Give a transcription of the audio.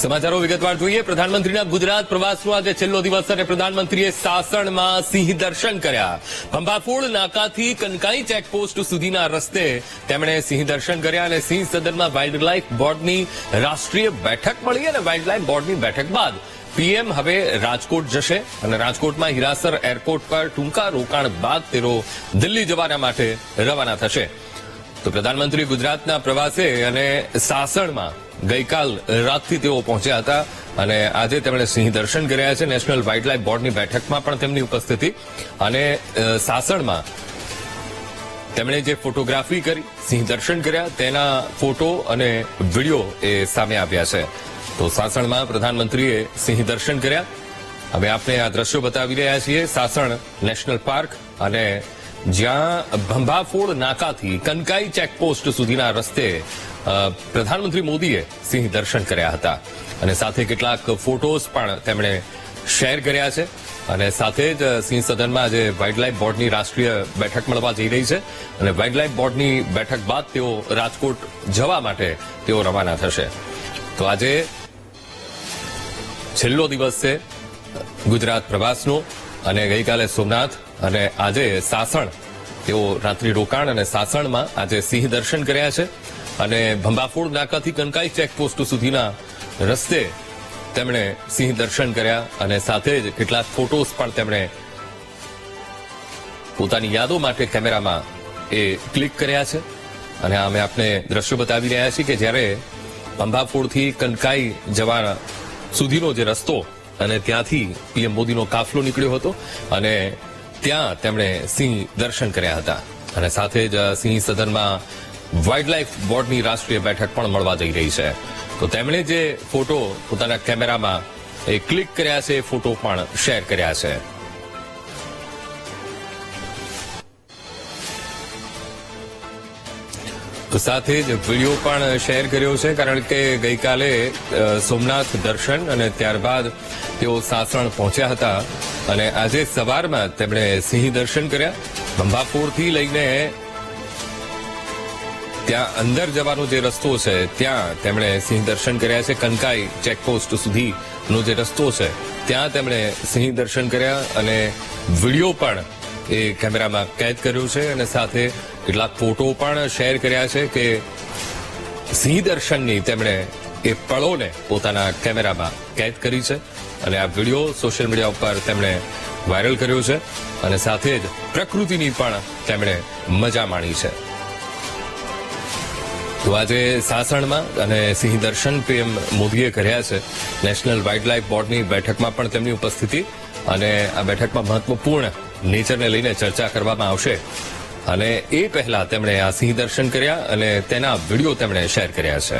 સમાચારો વિગતવાર જોઈએ. પ્રધાનમંત્રીના ગુજરાત પ્રવાસનો આજે છેલ્લો દિવસ અને પ્રધાનમંત્રીએ સાસણમાં સિંહ દર્શન કર્યા. ભંભાફોડ નાકાથી કનકાઈ ચેકપોસ્ટ સુધીના રસ્તે તેમણે સિંહ દર્શન કર્યા અને સિંહ સદનમાં વાઇલ્ડ લાઇફ બોર્ડની રાષ્ટ્રીય બેઠક મળી અને વાઇલ્ડ લાઇફ બોર્ડની બેઠક બાદ પીએમ હવે રાજકોટ જશે અને રાજકોટમાં હિરાસર એરપોર્ટ પર ટૂંકા રોકાણ બાદ તેઓ દિલ્હી જવાના માટે રવાના થશે. તો પ્રધાનમંત્રી ગુજરાતના પ્રવાસે અને સાસણમાં ગઈકાલ રાતથી તેઓ પહોંચ્યા હતા અને આજે તેમણે સિંહ દર્શન કર્યા છે. નેશનલ વાઇલ્ડ લાઇફ બોર્ડની બેઠકમાં પણ તેમની ઉપસ્થિતિ અને સાસણમાં તેમણે જે ફોટોગ્રાફી કરી, સિંહ દર્શન કર્યા, તેના ફોટો અને વિડીયો એ સામે આવ્યા છે. તો સાસણમાં પ્રધાનમંત્રીએ સિંહ દર્શન કર્યા. હવે આપણે આ દ્રશ્યો બતાવી રહ્યા છીએ સાસણ નેશનલ પાર્ક અને જ્યાં ભંભાફોડ નાકાથી કનકાઈ ચેકપોસ્ટ સુધીના રસ્તે પ્રધાનમંત્રી મોદીએ સિંહ દર્શન કર્યા હતા અને સાથે કેટલાક ફોટોઝ પણ તેમણે શેર કર્યા છે અને સાથે જ સિંહ સદનમાં આજે વાઇલ્ડ લાઇફ બોર્ડની રાષ્ટ્રીય બેઠક મળવા જઈ રહી છે અને વાઇલ્ડ લાઇફ બોર્ડની બેઠક બાદ તેઓ રાજકોટ જવા માટે તેઓ રવાના થશે. તો આજે છેલ્લો દિવસ છે ગુજરાત પ્રવાસનો અને ગઈકાલે સોમનાથ અને આજે સાસણ તેઓ રાત્રિ રોકાણ અને સાસણમાં આજે સિંહ દર્શન કર્યા છે અને ભંભાફોડ નાકાથી કનકાઈ ચેકપોસ્ટ સુધીના રસ્તે તેમણે સિંહ દર્શન કર્યા અને સાથે જ કેટલાક ફોટોઝ પણ તેમણે પોતાની યાદો માટે કેમેરામાં એ ક્લિક કર્યા છે. અને અમે આપને દ્રશ્યો બતાવી રહ્યા છીએ કે જ્યારે ભંભાફોડથી કનકાઈ જવા સુધીનો જે રસ્તો અને ત્યાંથી પીએમ મોદીનો કાફલો નીકળ્યો હતો અને ત્યાં તેમણે સિંહ દર્શન કર્યા હતા અને સાથે જ સિંહ સદનમાં વાઇલ્ડ લાઇફ બોર્ડની રાષ્ટ્રીય બેઠક પણ મળવા જઈ રહી છે. તો તેમણે જે ફોટો પોતાના કેમેરામાં એ ક્લિક કર્યા છે એ ફોટો પણ શેર કર્યા છે. તો સાથે જ વિડીયો પણ શેર કર્યો છે કારણ કે ગઈકાલે સોમનાથ દર્શન અને ત્યારબાદ તેઓ સાસણ પહોંચ્યા હતા અને આજે સવારમાં તેમણે સિંહ દર્શન કર્યા. ભંભાફોડથી લઈને ત્યાં અંદર જવાનો જે રસ્તો છે ત્યાં તેમણે સિંહ દર્શન કર્યા છે. કનકાઈ ચેકપોસ્ટ સુધીનો જે રસ્તો છે ત્યાં તેમણે સિંહ દર્શન કર્યા અને વિડીયો પણ એ કેમેરામાં કેદ કર્યો છે અને સાથે કેટલાક ફોટો પણ શેર કર્યા છે કે સિંહ દર્શનની તેમણે એ પળોને પોતાના કેમેરામાં કેદ કરી છે અને આ વિડીયો સોશિયલ મીડિયા ઉપર તેમણે વાયરલ કર્યો છે અને સાથે જ પ્રકૃતિની પણ તેમણે મજા માણી છે. તો આજે સાસણમાં અને સિંહ દર્શન પીએમ મોદીએ કર્યા છે. નેશનલ વાઇલ્ડ લાઇફ બોર્ડની બેઠકમાં પણ તેમની ઉપસ્થિતિ અને આ બેઠકમાં મહત્વપૂર્ણ નેચરને લઈને ચર્ચા કરવામાં આવશે અને એ પહેલા તેમણે આ સિંહ દર્શન કર્યા અને તેના વિડીયો તેમણે શેર કર્યા છે.